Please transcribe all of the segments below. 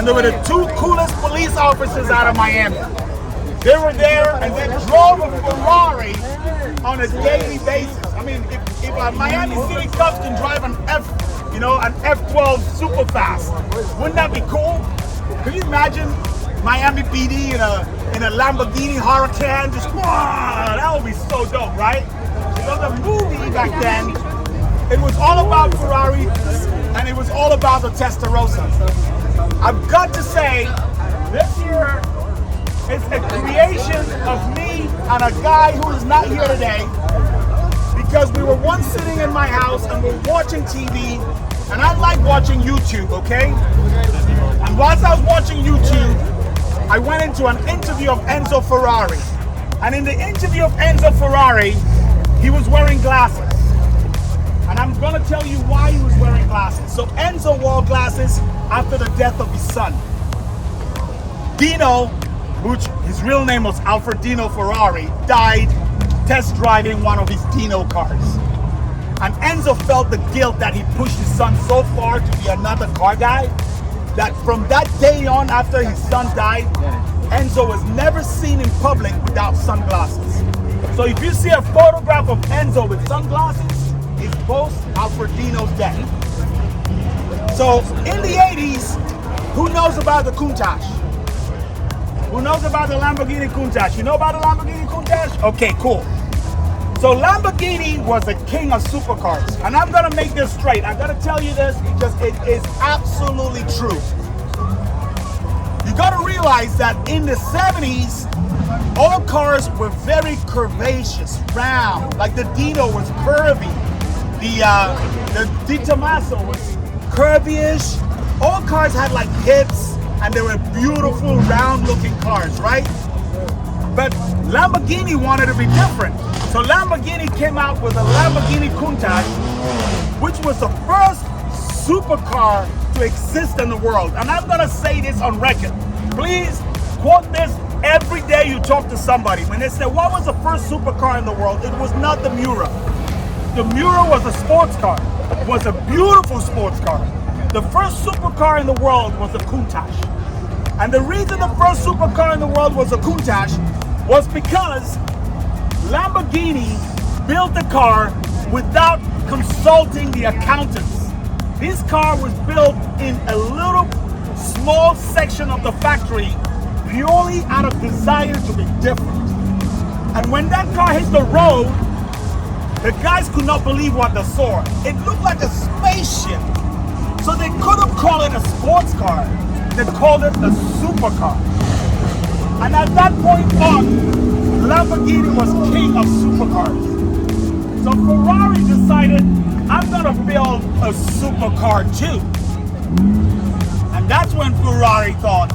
they were the two coolest police officers out of Miami. They were there and they drove a Ferrari on a daily basis. I mean, if Miami City Cops can drive an an F12 super fast, wouldn't that be cool? Can you imagine Miami PD in a Lamborghini Huracan? Just, that would be so dope, right? So the movie back then, it was all about Ferrari and it was all about the Testarossas. I've got to say, this here is a creation of me and a guy who is not here today, because we were once sitting in my house and we're watching TV, and I like watching YouTube, okay? And whilst I was watching YouTube, I went into an interview of Enzo Ferrari. And in the interview of Enzo Ferrari, he was wearing glasses. And I'm gonna tell you why he was wearing glasses. So Enzo wore glasses after the death of his son. Dino, which his real name was Alfredino Ferrari, died test driving one of his Dino cars. And Enzo felt the guilt that he pushed his son so far to be another car guy, that from that day on after his son died, Enzo was never seen in public without sunglasses. So if you see a photograph of Enzo with sunglasses, it's post Alfredino's death. So in the 80s, who knows about the Countach? Who knows about the Lamborghini Countach? You know about the Lamborghini Countach? Okay, cool. So Lamborghini was the king of supercars. And I'm gonna make this straight. I gotta tell you this because it is absolutely true. You gotta realize that in the 70s, all cars were very curvaceous, round. Like the Dino was curvy. The Di Tommaso was curvy-ish. All cars had like hips and they were beautiful, round-looking cars, right? But Lamborghini wanted to be different. So Lamborghini came out with a Lamborghini Countach, which was the first supercar to exist in the world. And I'm gonna say this on record. Please quote this every day you talk to somebody. When they say, what was the first supercar in the world? It was not the Miura. The Miura was a sports car. It was a beautiful sports car. The first supercar in the world was a Countach. And the reason the first supercar in the world was a Countach was because Lamborghini built the car without consulting the accountants. This car was built in a little small section of the factory purely out of desire to be different. And when that car hit the road, the guys could not believe what they saw. It looked like a spaceship. So they couldn't call it a sports car. They called it a supercar. And at that point on, Lamborghini was king of supercars. So Ferrari decided, I'm gonna build a supercar too. And that's when Ferrari thought,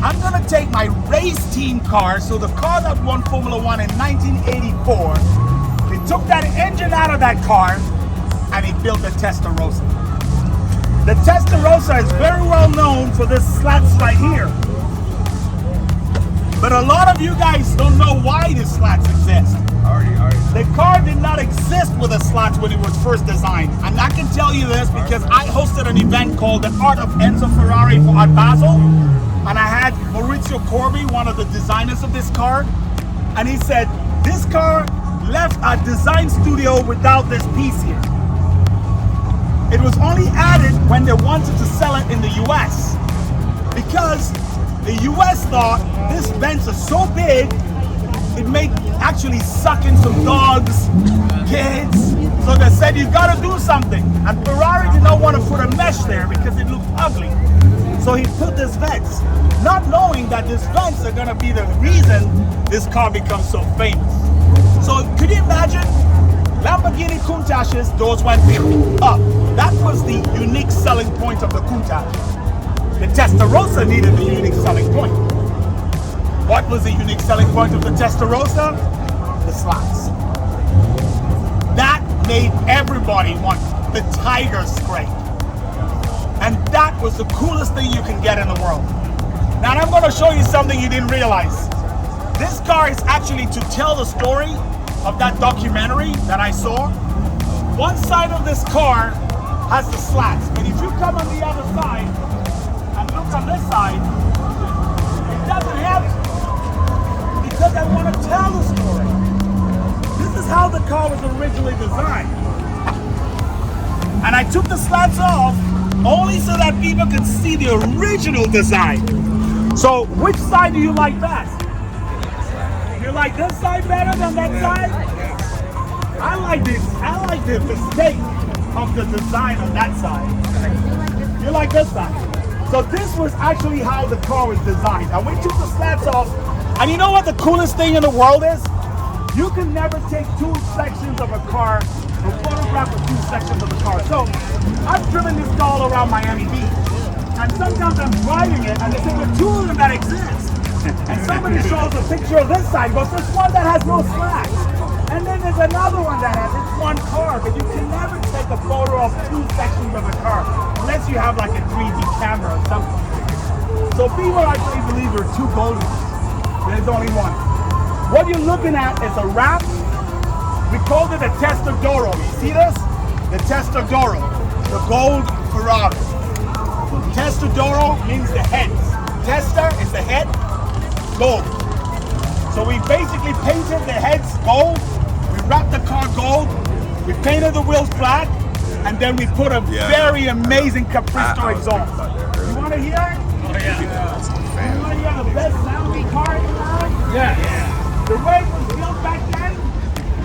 I'm gonna take my race team car, so the car that won Formula One in 1984, he took that engine out of that car and he built the Testarossa. The Testarossa is very well known for this slats right here. But a lot of you guys don't know why the slats exist. The car did not exist with the slats when it was first designed. And I can tell you this because I hosted an event called The Art of Enzo Ferrari for Art Basel. And I had Maurizio Corbi, one of the designers of this car. And he said, this car left our design studio without this piece here. It was only added when they wanted to sell it in the US. Because the US thought this Benz is so big, it may actually suck in some dogs, kids. So they said, you gotta do something. And Ferrari did not want to put a mesh there because it looked ugly. So he put this vents, not knowing that these vents are gonna be the reason this car becomes so famous. So could you imagine? Lamborghini Countach's doors went up. That was the unique selling point of the Countach. The Testarossa needed a unique selling point. What was the unique selling point of the Testarossa? The slats. That made everybody want the tiger scrape. And that was the coolest thing you can get in the world. Now I'm going to show you something you didn't realize. This car is actually to tell the story of that documentary that I saw. One side of this car has the slats, and if you come on the other side and look on this side, car was originally designed. And I took the slats off only so that people could see the original design. So which side do you like best? You like this side better than that side? I like the state of the design on that side. You like this side? So this was actually how the car was designed. And we took the slats off. And you know what the coolest thing in the world is? You can never take two sections of a car or photograph of two sections of the car. So I've driven this car all around Miami Beach. And sometimes I'm driving it and there's only two of them that exist. And somebody shows a picture of this side, goes, there's one that has no slats. And then there's another one that has, it's one car, but you can never take a photo of two sections of a car unless you have like a 3D camera or something. So people actually believe there are two gold ones. There's only one. What you're looking at is a wrap. We called it a Testadoro. You see this? The Testadoro, the gold Ferrari. Testadoro means the heads. Testa is the head, gold. So we basically painted the heads gold. We wrapped the car gold. We painted the wheels black, and then we put a very amazing Capristo exhaust. You want to hear it? Oh yeah. You want to hear the best sounding car in the world? Yeah. The way it was built back then,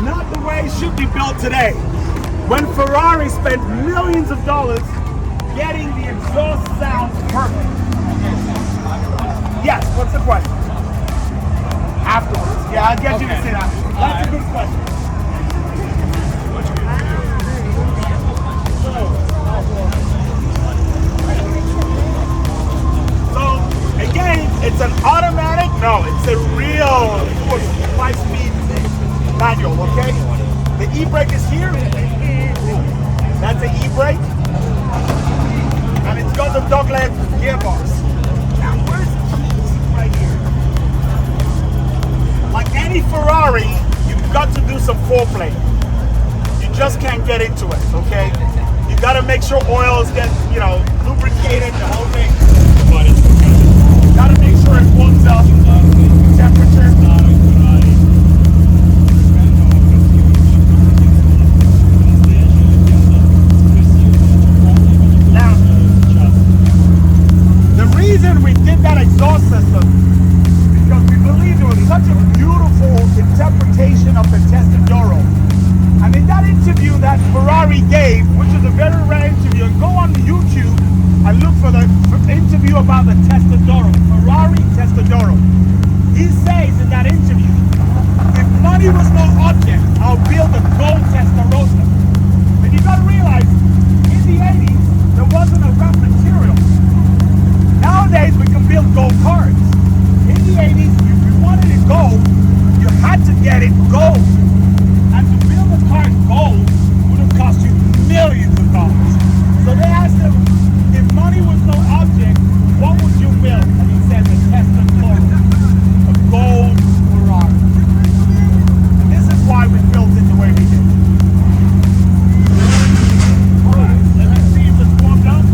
not the way it should be built today. When Ferrari spent millions of dollars getting the exhaust sounds perfect. Yes, what's the question? Afterwards. Yeah, I'll get you to sit down. That's a good question. So, again, it's an automatic. No, it's a real 5-speed manual, okay? The e-brake is here. That's the e-brake. And it's got the dogleg gearbox. Now, where's the keys? Right here. Like any Ferrari, you've got to do some foreplay. You just can't get into it, okay? You got to make sure oils get, lubricated, the whole thing. You got to make sure it warms up, temperature. Now, the reason we did that exhaust system because we believed it was such a beautiful interpretation of the Testadoro. And in that interview that Ferrari gave, which is a very rare interview, and go on YouTube and look for the interview about the Testadoro, Ferrari Testadoro. He says in that interview, if money was no object, I'll build a gold Testarossa. And you gotta realize, in the 80s, there wasn't a rough material. Nowadays, we can build gold cars. In the 80s, if you wanted it gold, you had to get it gold. And to build a car gold would have cost you millions of dollars. So they asked him, if money was no object, what would you build? And he said, the Testadoro, a gold Ferrari. And this is why we built it the way we did. All right, let me see if it's warmed up.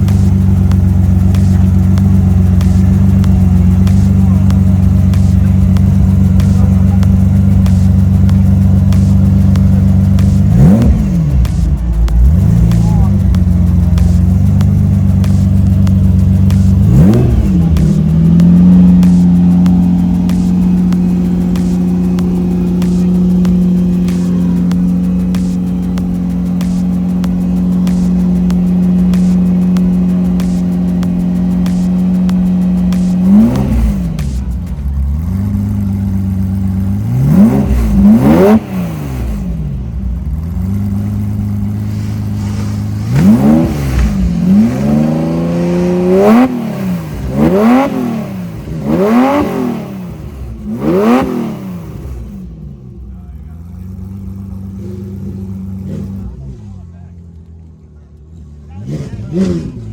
Mm-hmm.